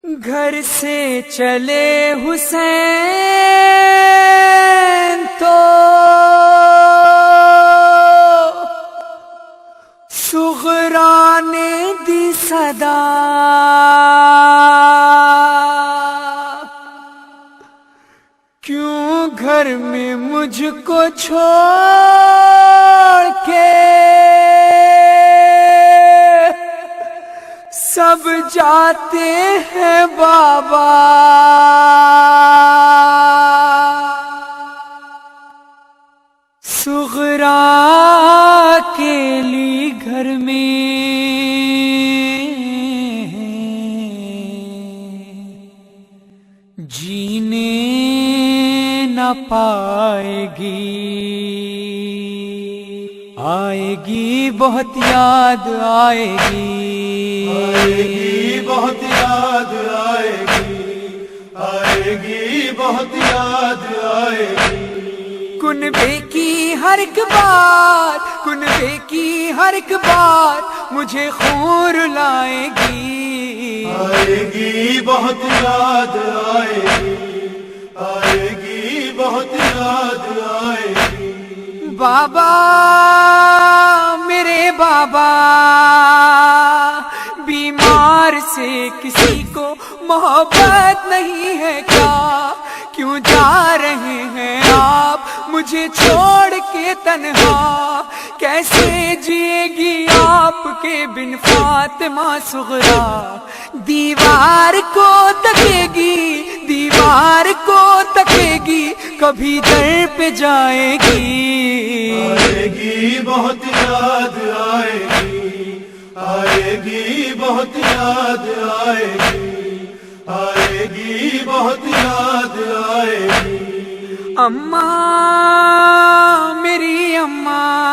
گھر سے چلے حسین تو صغرا نے دی صدا، کیوں گھر میں مجھ کو چھوڑ کے سب جاتے ہیں بابا؟ صغرا کے لیے گھر میں جینے نہ پائے گی، آئے گی بہت یاد آئے گی، آئے گی بہت یاد آئے گی، آئے گی بہت یاد آئے گی۔ کنبے کی ہر ایک بات، کنبے کی ہر ایک بات مجھے خون رلائے گی، آئے گی بہت یاد آئے گی، آئے گی بہت یاد آئے گی۔ بابا میرے بابا، بیمار سے کسی کو محبت نہیں ہے کیا؟ کیوں جا رہے ہیں آپ مجھے چھوڑ کے تنہا؟ کیسے جیے گی آپ کے بن فاطمہ صغرا؟ دیوار کو تکے گی، دیوار کو تکے گی، کبھی در پہ جائے گی، آئے گی بہت یاد آئے گی، آئے گی بہت یاد آئے گی، آئے گی بہت یاد آئے گی۔ اماں میری اماں،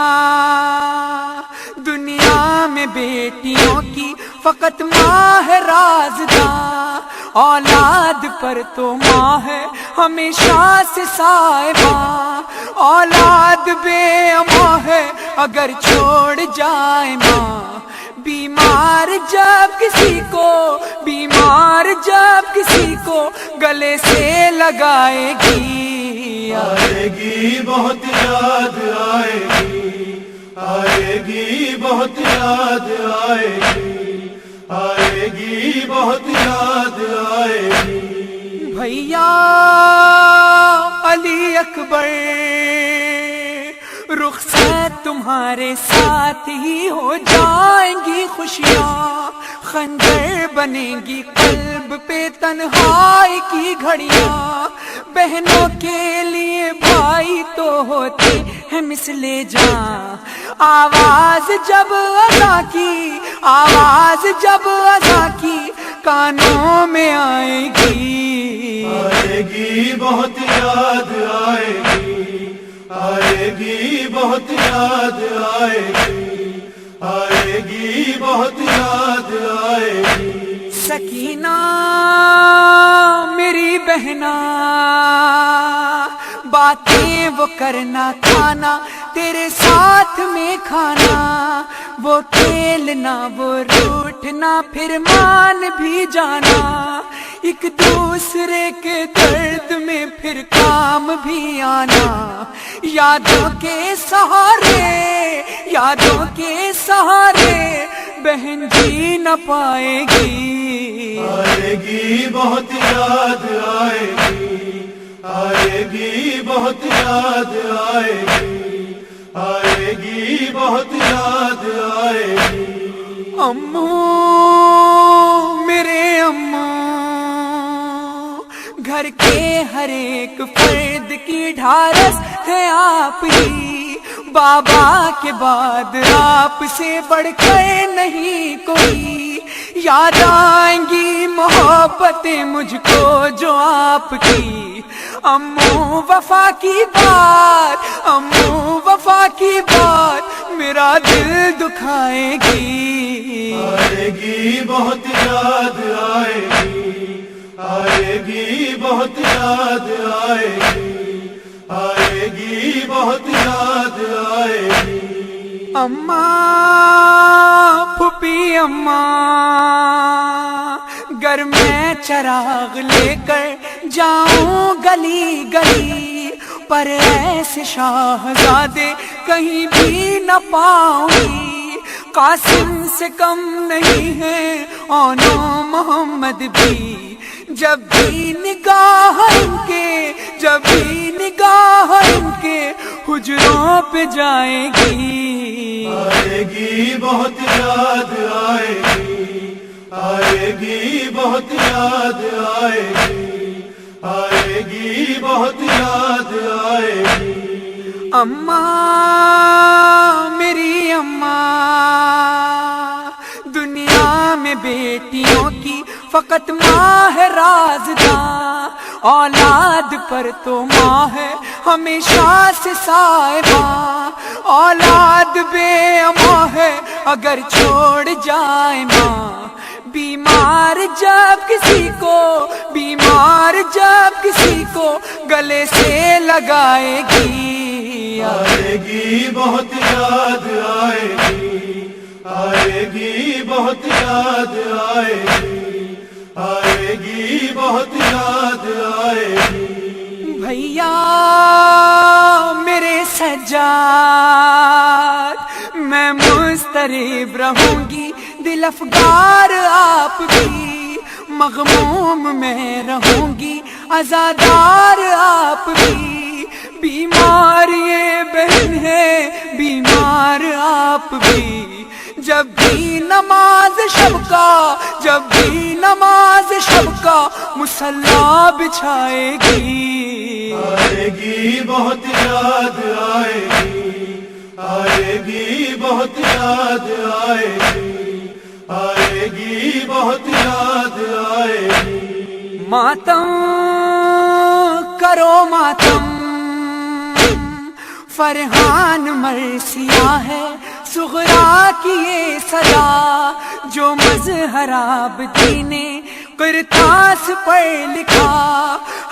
دنیا میں بیٹیوں کی فقط ماں ہے رازداں، اولاد پر تو ماں ہے ہمیشہ سے صاحباں، اولاد بے ماں ہے اگر چھوڑ جائے ماں، بیمار جب کسی کو، بیمار جب کسی کو گلے سے لگائے گی، آئے گی بہت یاد آئے گی، آئے گی بہت یاد آئے گی، آئے گی بہت یاد آئے گی۔ بھیا علی اکبر، رخصت تمہارے ساتھ ہی ہو جائیں گی خوشیاں، خنجر بنیں گی قلب پہ تنہائی کی گھڑیاں، بہنوں کے لیے بھائی تو ہوتے ہیں مثل جاں، آواز جب اذاں کی، آواز جب اذاں کی کانوں میں آئے گی، آئے گی بہت یاد آئے گی، آئے گی بہت یاد آئے گی، آئے گی بہت یاد آئے گی۔ سکینہ میری بہنا، باتیں وہ کرنا کھانا تیرے ساتھ میں کھانا، وہ کھیلنا وہ روٹھنا پھر مان بھی جانا، ایک دوسرے کے درد میں پھر کام بھی آنا، یادوں کے سہارے، یادوں کے سہارے بہن جی نہ پائے گی، آئے گی بہت یاد آئے گی، آئے گی بہت یاد آئے گی، آئے گی بہت یاد آئے گی۔ اماں میرے اماں، گھر کے ہر ایک فرد کی ڈھارس ہے آپ ہی، بابا کے بعد آپ سے بڑھ کر نہیں کوئی، یاد آئیں گی محبتیں مجھ کو جو آپ کی، امو وفا کی بات، امو وفا کی بات میرا دل دکھائے گی، آئے گی بہت یاد آئے گی، آئے گی بہت یاد آئے گی، آئے گی بہت یاد آئے گی۔ اماں پھوپھی اماں، گر میں چراغ لے کر جاؤں گلی گلی، پر ایسے شاہزادے کہیں بھی نہ پاؤں گی۔ قاسم سے کم نہیں ہے آنا محمد بھی، جب بھی نگاہ ان کے، جب بھی نگاہ ان کے حجروں پہ جائے گی۔ آئے گی بہت یاد آئے گی، آئے گی بہت یاد آئے گی، آئے گی بہت یاد آئے گی۔ اماں میری اماں، دنیا میں بیٹیوں کی فقط ماں ہے رازداں، اولاد پر تو ماں ہے ہمیشہ سے سائباں، اولاد بے اماں ہے اگر چھوڑ جائے ماں، بیمار جب کسی کو، بیمار جب کسی کو گلے سے لگائے گی۔ آئے گی بہت یاد آئے گی، آئے گی بہت یاد آئے گی، آئے گی بہت یاد آئے گی۔ بھیا میرے سجاد، میں مضطرب رہوں گی، دل افگار آپ کی، مغموم میں رہوں گی، عزادار آپ بھی، بیمار یہ بہن ہے، بیمار آپ بھی، جب بھی نماز شب کا، جب بھی نماز شب کا مصلی بچھائے گی۔ آئے گی بہت یاد آئے گی، آئے گی بہت یاد آئے گی، آئے گی بہت یاد آئے گی۔ ماتم کرو ماتم، فرحان مرثیہ ہے صغرا کی یہ صدا، جو مظہر عابدین نے قرطاس پر لکھا،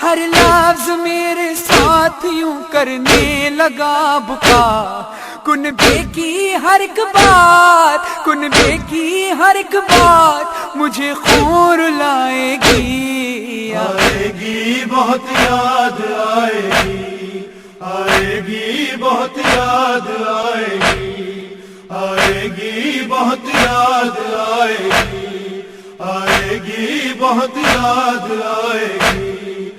ہر لفظ میرے ساتھ یوں کرنے لگا بکا، کنبے کی ہر ایک بات، کنبے کی ہر ایک بات مجھے خون رلائے گی۔ آئے گی بہت یاد آئے گی، آئے گی بہت یاد آئے گی، آئے گی بہت یاد آئے گی، آئے گی بہت یاد آئے گی،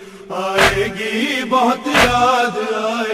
آئے گی بہت یاد آئے